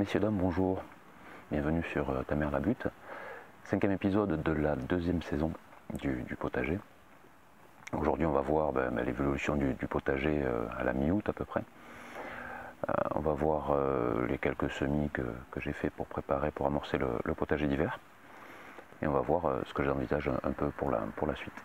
Messieurs, dames, bonjour, bienvenue sur Ta mère la butte, 5e épisode de la 2e saison du potager. Aujourd'hui on va voir l'évolution du potager à la mi-août à peu près. On va voir les quelques semis que j'ai fait pour préparer, pour amorcer le potager d'hiver. Et on va voir ce que j'envisage un peu pour la suite.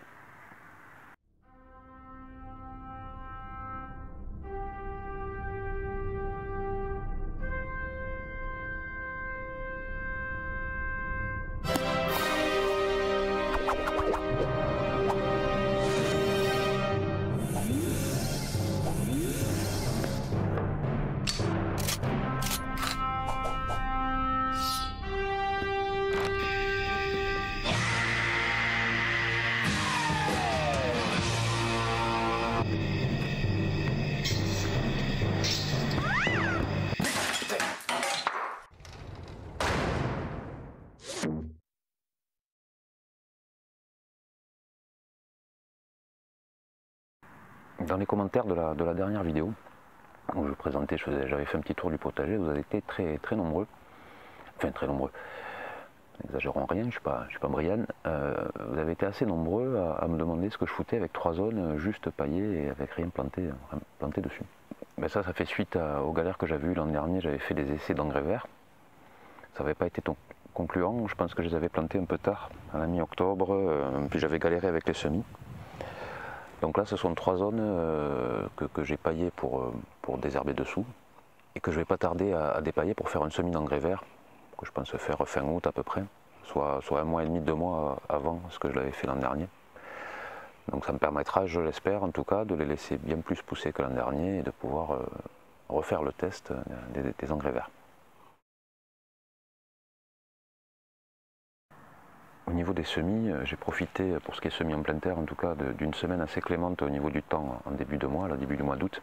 Dans les commentaires de la dernière vidéo, où je présentais, j'avais fait un petit tour du potager, vous avez été très nombreux, enfin très nombreux, n'exagérons rien, je suis pas Brian, vous avez été assez nombreux à me demander ce que je foutais avec 3 zones juste paillées et avec rien planté dessus. Ben ça fait suite aux galères que j'avais eues l'an dernier. J'avais fait des essais d'engrais verts, ça n'avait pas été concluant, je pense que je les avais plantés un peu tard, à la mi-octobre, puis j'avais galéré avec les semis. Donc là ce sont 3 zones que j'ai paillées pour désherber dessous et que je ne vais pas tarder à dépailler pour faire un semis d'engrais vert que je pense faire fin août à peu près, soit 1 mois et demi, 2 mois avant ce que je l'avais fait l'an dernier. Donc ça me permettra, je l'espère en tout cas, de les laisser bien plus pousser que l'an dernier et de pouvoir refaire le test des engrais verts. Au niveau des semis, j'ai profité, pour ce qui est semis en plein terre en tout cas, d'une semaine assez clémente au niveau du temps en début de mois, début du mois d'août,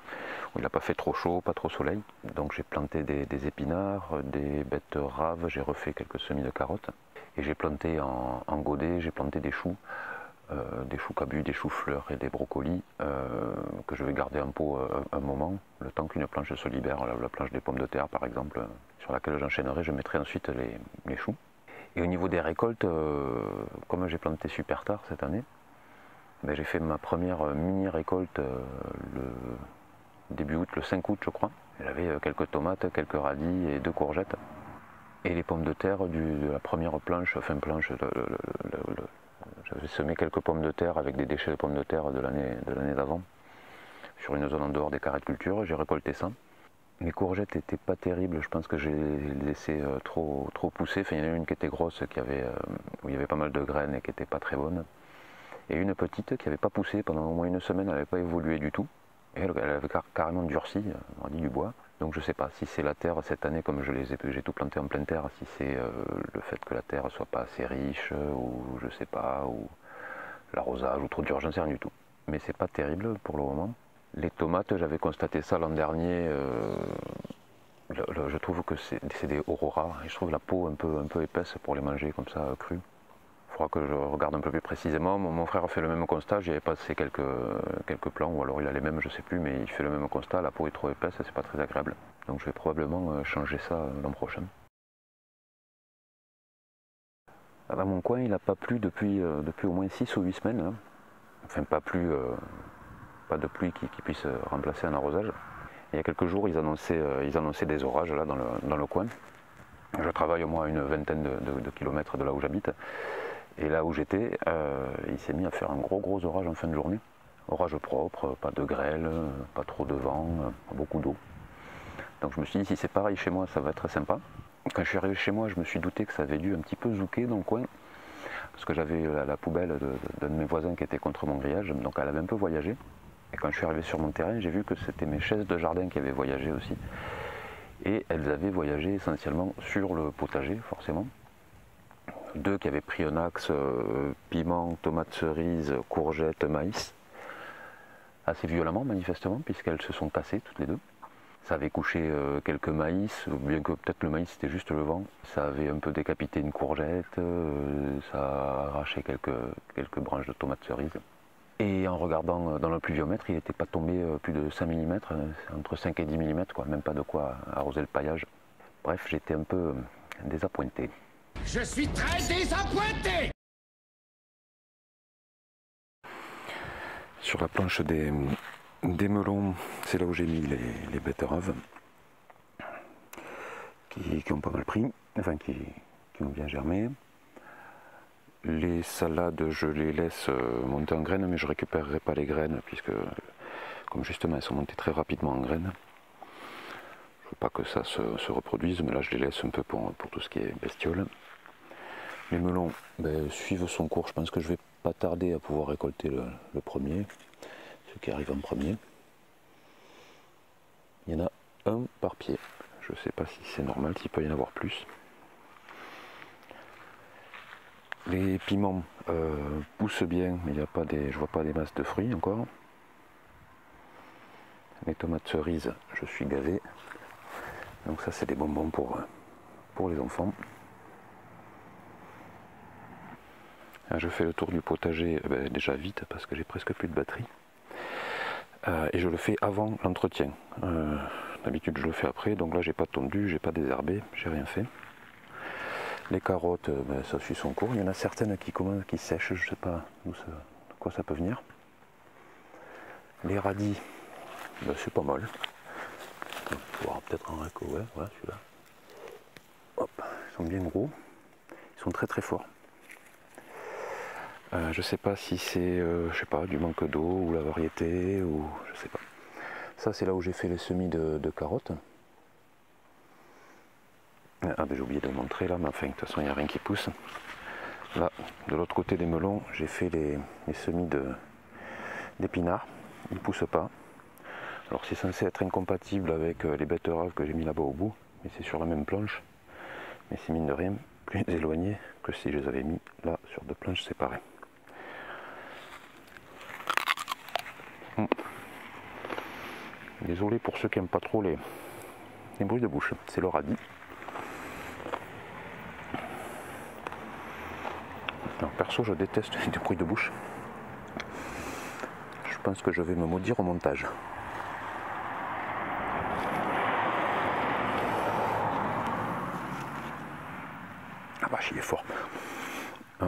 où il n'a pas fait trop chaud, pas trop soleil. Donc j'ai planté des épinards, des betteraves, j'ai refait quelques semis de carottes. Et j'ai planté en godet, j'ai planté des choux cabus, des choux fleurs et des brocolis, que je vais garder en pot un moment, le temps qu'une planche se libère, la planche des pommes de terre par exemple, sur laquelle j'enchaînerai, je mettrai ensuite les choux. Et au niveau des récoltes, comme j'ai planté super tard cette année, j'ai fait ma première mini récolte le début août, le 5 août je crois. J'avais quelques tomates, quelques radis et 2 courgettes. Et les pommes de terre de la première planche, j'avais semé quelques pommes de terre avec des déchets de pommes de terre de l'année d'avant, sur une zone en dehors des carrés de culture, j'ai récolté ça. Mes courgettes n'étaient pas terribles, je pense que j'ai laissé trop pousser. Enfin, il y en a une qui était grosse, où il y avait pas mal de graines et qui n'était pas très bonne. Et une petite qui n'avait pas poussé pendant au moins 1 semaine, elle n'avait pas évolué du tout. Et elle avait carrément durci, on dit du bois. Donc je ne sais pas si c'est la terre cette année, comme j'ai tout planté en pleine terre, si c'est le fait que la terre ne soit pas assez riche, ou je ne sais pas, ou l'arrosage, ou trop dur, j'en sais rien du tout. Mais c'est pas terrible pour le moment. Les tomates, j'avais constaté ça l'an dernier, je trouve que c'est des Aurora, et je trouve la peau un peu épaisse pour les manger comme ça, crues. Il faudra que je regarde un peu plus précisément. Mon frère a fait le même constat, j'y avais passé quelques plants, ou alors il a les mêmes, je sais plus, mais il fait le même constat, la peau est trop épaisse, c'est pas très agréable. Donc je vais probablement changer ça l'an prochain. Dans mon coin, il n'a pas plu depuis au moins 6 ou 8 semaines. Hein. Enfin, pas de pluie qui puisse remplacer un arrosage. Il y a quelques jours, ils annonçaient des orages là dans le coin. Je travaille au moins à une vingtaine de kilomètres de là où j'habite. Et là où j'étais, il s'est mis à faire un gros orage en fin de journée. Orage propre, pas de grêle, pas trop de vent, beaucoup d'eau. Donc je me suis dit, si c'est pareil chez moi, ça va être sympa. Quand je suis arrivé chez moi, je me suis douté que ça avait dû un petit peu zouker dans le coin. Parce que j'avais la poubelle d'un de mes voisins qui était contre mon grillage, donc elle avait un peu voyagé. Et quand je suis arrivé sur mon terrain, j'ai vu que c'était mes chaises de jardin qui avaient voyagé aussi. Et elles avaient voyagé essentiellement sur le potager, forcément. 2 qui avaient pris un axe, piment, tomates cerises, courgettes, maïs. Assez violemment, manifestement, puisqu'elles se sont cassées toutes les 2. Ça avait couché quelques maïs, bien que peut-être le maïs c'était juste le vent. Ça avait un peu décapité une courgette, ça a arraché quelques branches de tomates cerises. Et en regardant dans le pluviomètre, il n'était pas tombé plus de 5 mm, entre 5 et 10 mm, quoi, même pas de quoi arroser le paillage. Bref, j'étais un peu désappointé. Je suis très désappointé. Sur la planche des melons, c'est là où j'ai mis les betteraves qui ont pas mal pris, enfin qui ont bien germé. Les salades, je les laisse monter en graines, mais je récupérerai pas les graines puisque, comme justement elles sont montées très rapidement en graines, je veux pas que ça se reproduise, mais là je les laisse un peu pour tout ce qui est bestiole. Les melons suivent son cours, je pense que je vais pas tarder à pouvoir récolter le premier, ce qui arrive en premier. Il y en a un par pied, je sais pas si c'est normal, s'il peut y en avoir plus. Les piments poussent bien, mais il y a pas je vois pas des masses de fruits encore. Les tomates cerises, je suis gavé. Donc ça c'est des bonbons pour les enfants. Je fais le tour du potager déjà vite parce que j'ai presque plus de batterie. Et je le fais avant l'entretien. D'habitude je le fais après, donc là j'ai pas tondu, j'ai pas désherbé, j'ai rien fait. Les carottes, ça suit son cours. Il y en a certaines qui sèchent, je sais pas de quoi ça peut venir. Les radis, c'est pas mal. Peut-être un raco, ouais, voilà celui-là. Hop, ils sont bien gros. Ils sont très très forts. Je sais pas si c'est je sais pas, du manque d'eau ou la variété ou je sais pas. Ça c'est là où j'ai fait les semis de carottes. Ah j'ai oublié de le montrer là, mais enfin de toute façon il n'y a rien qui pousse. Là, de l'autre côté des melons, j'ai fait les semis d'épinards. Ils ne poussent pas. Alors c'est censé être incompatible avec les betteraves que j'ai mis là-bas au bout, mais c'est sur la même planche. Mais c'est mine de rien plus éloigné que si je les avais mis là sur deux planches séparées. Désolé pour ceux qui n'aiment pas trop les bruits de bouche, c'est le radis. Alors, perso, je déteste les bruits de bouche. Je pense que je vais me maudire au montage. Ah bah, il est fort. Là,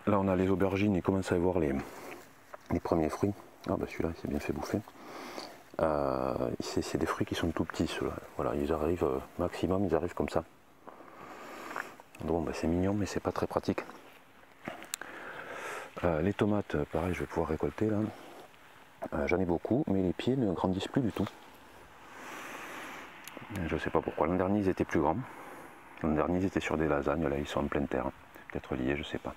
on a les aubergines, il commence à y avoir les premiers fruits. Ah bah celui-là, il s'est bien fait bouffer. C'est des fruits qui sont tout petits, ceux-là. Voilà, ils arrivent, maximum, ils arrivent comme ça. Bon, c'est mignon, mais c'est pas très pratique. Les tomates, pareil, je vais pouvoir récolter là. J'en ai beaucoup, mais les pieds ne grandissent plus du tout. Je sais pas pourquoi. L'an dernier, ils étaient plus grands. L'an dernier, ils étaient sur des lasagnes. Là, ils sont en pleine terre. C'est peut-être lié, je sais pas.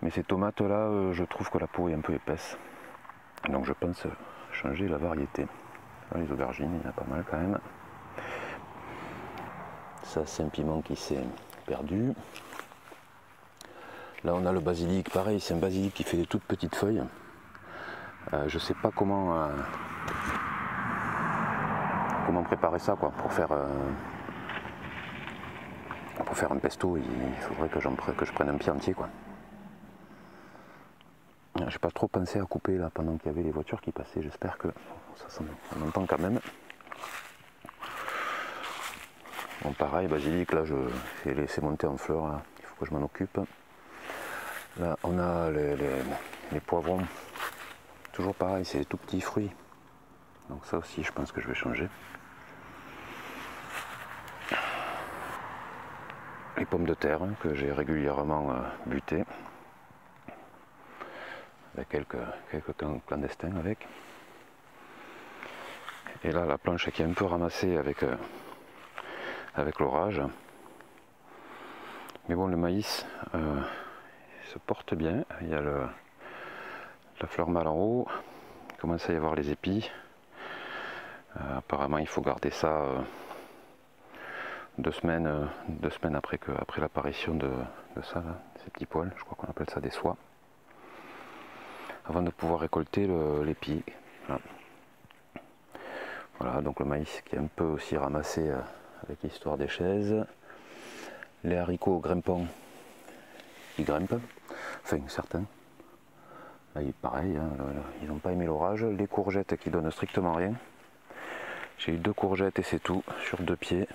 Mais ces tomates-là, je trouve que la peau est un peu épaisse. Donc, je pense changer la variété. Là, les aubergines, il y en a pas mal quand même. Ça, c'est un piment qui s'est perdu. Là, on a le basilic. Pareil, c'est un basilic qui fait des toutes petites feuilles. Je sais pas comment préparer ça quoi, pour faire un pesto. Il faudrait que je prenne un pied entier quoi. J'ai pas trop pensé à couper là pendant qu'il y avait les voitures qui passaient. J'espère que ça on entend quand même. Bon pareil, basilic là je vais laisser monter en fleurs là. Il faut que je m'en occupe. Là on a les poivrons. Toujours pareil, c'est des tout petits fruits. Donc ça aussi je pense que je vais changer. Les pommes de terre hein, que j'ai régulièrement butées. Avec quelques clandestins avec. Et là la planche qui est un peu ramassée avec l'orage. Mais bon le maïs se porte bien. Il y a la fleur mâle en haut. Il commence à y avoir les épis. Apparemment il faut garder ça 2 semaines après l'apparition de ça, là, ces petits poils, je crois qu'on appelle ça des soies, avant de pouvoir récolter l'épi. Voilà, donc le maïs qui est un peu aussi ramassé avec l'histoire des chaises. Les haricots grimpants qui grimpent, enfin certains. Là, pareil, hein, ils n'ont pas aimé l'orage. Les courgettes qui donnent strictement rien. J'ai eu 2 courgettes et c'est tout, sur 2 pieds.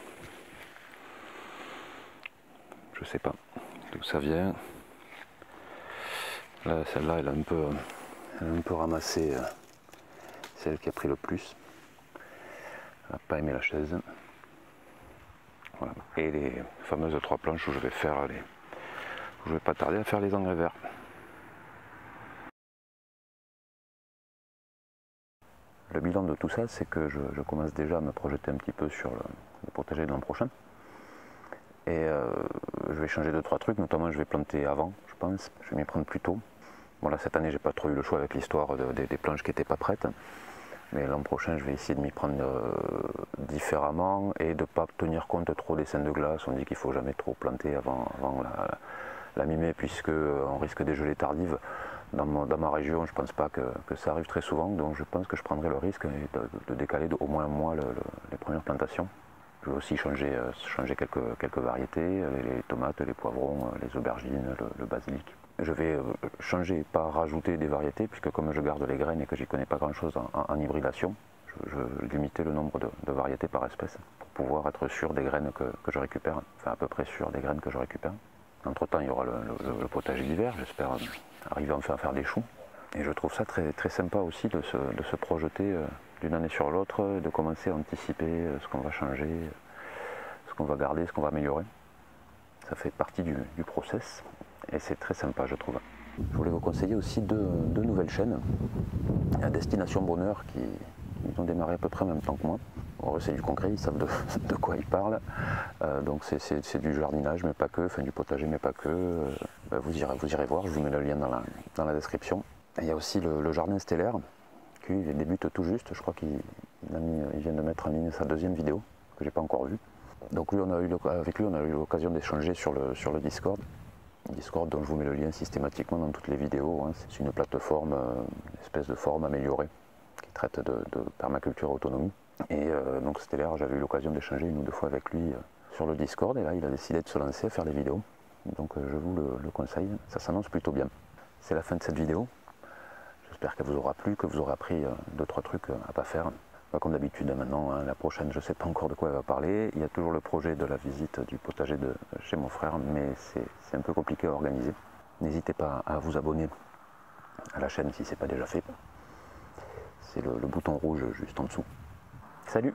je sais pas d'où ça vient. Là, celle-là, elle a un peu ramassé, celle qui a pris le plus. Elle n'a pas aimé la chaise. Voilà. Et les fameuses 3 planches où je vais faire je vais pas tarder à faire les engrais verts. Le bilan de tout ça, c'est que je commence déjà à me projeter un petit peu sur le potager de l'an prochain. Et je vais changer 2-3 trucs, notamment je vais planter avant, je pense. Je vais m'y prendre plus tôt. Bon là, cette année, j'ai pas trop eu le choix avec l'histoire des planches qui n'étaient pas prêtes. Mais l'an prochain, je vais essayer de m'y prendre différemment et de ne pas tenir compte trop des scènes de glace. On dit qu'il ne faut jamais trop planter avant la mi-mai, puisqu'on risque des gelées tardives. Dans ma région, je ne pense pas que ça arrive très souvent, donc je pense que je prendrai le risque de décaler au moins un mois les premières plantations. Je vais aussi changer quelques variétés, les tomates, les poivrons, les aubergines, le basilic. Je vais changer, pas rajouter des variétés, puisque comme je garde les graines et que j'y connais pas grand chose en hybridation, je vais limiter le nombre de variétés par espèce pour pouvoir être sûr des graines que je récupère, enfin à peu près sûr des graines que je récupère. Entre temps, il y aura le potager d'hiver, j'espère arriver enfin à faire des choux. Et je trouve ça très, très sympa aussi de se projeter d'une année sur l'autre, de commencer à anticiper ce qu'on va changer, ce qu'on va garder, ce qu'on va améliorer. Ça fait partie du process et c'est très sympa, je trouve. Je voulais vous conseiller aussi deux nouvelles chaînes. Il y a Destination Bonheur qui ont démarré à peu près en même temps que moi. Bon, c'est du concret, ils savent de quoi ils parlent. Donc c'est du jardinage, mais pas que, enfin du potager, mais pas que. Vous irez voir, je vous mets le lien dans la description. Et il y a aussi le Jardin Stellaire, qui débute tout juste. Je crois qu'il vient de mettre en ligne sa 2e vidéo, que j'ai pas encore vue. Donc avec lui, on a eu l'occasion d'échanger sur le Discord. Discord dont je vous mets le lien systématiquement dans toutes les vidéos. Hein. C'est une plateforme, une espèce de forum amélioré qui traite de permaculture et autonomie. Et donc Stellaire, j'avais eu l'occasion d'échanger 1 ou 2 fois avec lui sur le Discord. Et là, il a décidé de se lancer à faire des vidéos. Donc je vous le conseille, ça s'annonce plutôt bien. C'est la fin de cette vidéo. J'espère qu'elle vous aura plu, que vous aurez appris 2-3 trucs à pas faire. Comme d'habitude maintenant, hein, la prochaine, je ne sais pas encore de quoi elle va parler. Il y a toujours le projet de la visite du potager de chez mon frère, mais c'est un peu compliqué à organiser. N'hésitez pas à vous abonner à la chaîne si ce n'est pas déjà fait. C'est le bouton rouge juste en dessous. Salut!